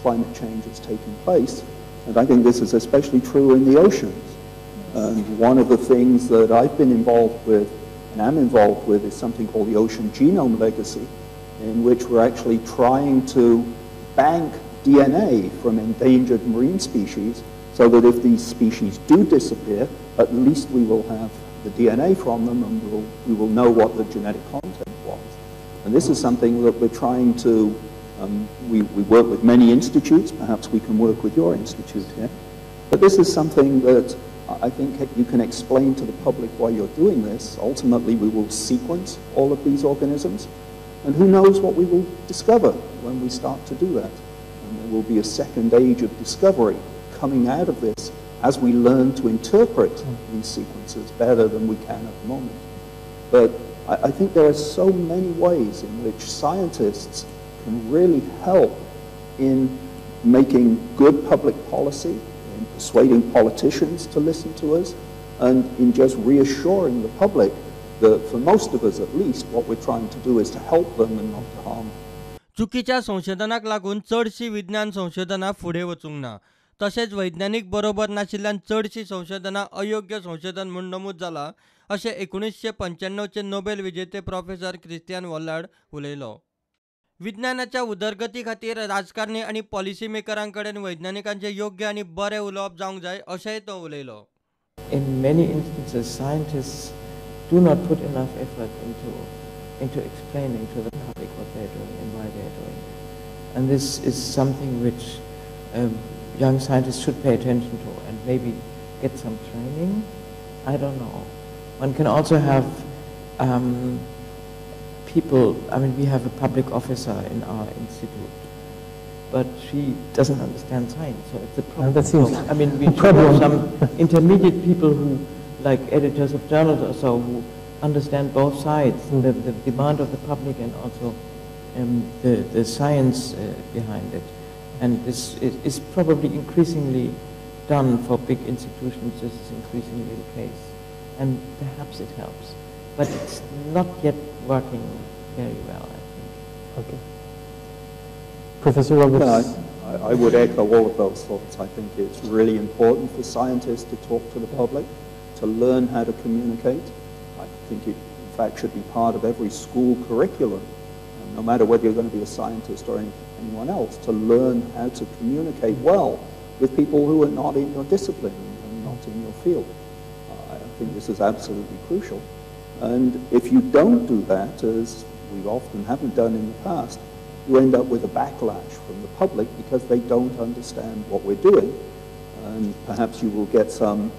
climate change is taking place. And I think this is especially true in the oceans. And one of the things that I've been involved with and am involved with is something called the Ocean Genome Legacy, in which we're actually trying to bank DNA from endangered marine species so that if these species do disappear, at least we will have the DNA from them and we will know what the genetic content was. And this is something that we're trying to, we work with many institutes, perhaps we can work with your institute here, but this is something that I think you can explain to the public why you're doing this. Ultimately, we will sequence all of these organisms, and who knows what we will discover when we start to do that. And there will be a second age of discovery coming out of this as we learn to interpret these sequences better than we can at the moment. But I think there are so many ways in which scientists can really help in making good public policy, in persuading politicians to listen to us, and in just reassuring the public that for most of us at least, what we're trying to do is to help them and not to harm. चुकीच्या संशोधनाक लागून चडशी विज्ञान संशोधना फुडें वचूंक ना. तशेंच वैज्ञानिक बरोबर नाशिल्ल्यान चडशी संशोधना अयोग्य संशोधन म्हूण नमूद जाला अशें 1995 नोबेल विजेते प्रोफेसर क्रिस्टियन वॉलार्ड उलयलो. विज्ञानाच्या उदरगती खातीर राजकारणी आनी पॉलिसी मेकरां कडेन वैज्ञानिकांचे योग्य आनी बरें उलोवप जावंक जाय अशेंय तो उलयलो. In many instances, scientists do not put enough effort into explaining to the public what they're doing and why they're doing it. And this is something which young scientists should pay attention to and maybe get some training. I don't know. One can also have people, I mean, we have a public officer in our institute, but she doesn't understand science, so it's a problem. That seems I mean, we should have some intermediate people who, like editors of journals or so, who understand both sides, the demand of the public and also the science behind it. And this is probably increasingly done for big institutions. This is increasingly the case, and perhaps it helps, but it's not yet working very well, I think. Okay. Professor Roberts? Yeah, I would echo all of those thoughts. I think it's really important for scientists to talk to the public, to learn how to communicate. I think it, in fact, should be part of every school curriculum, no matter whether you're going to be a scientist or anyone else, to learn how to communicate well with people who are not in your discipline and not in your field. I think this is absolutely crucial. And if you don't do that, as we often haven't done in the past, you end up with a backlash from the public because they don't understand what we're doing. And perhaps you will get some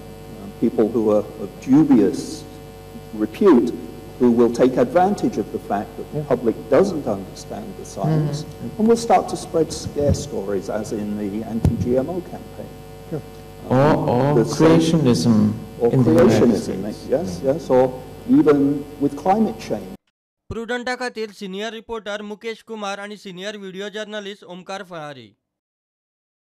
people who are of dubious repute who will take advantage of the fact that the public doesn't understand the science and will start to spread scare stories, as in the anti-GMO campaign. Sure. Or creationism. Or creationism, yes, or even with climate change. प्रुडंटा खातीर senior reporter Mukesh Kumar आणि senior video journalist Omkar Phalari.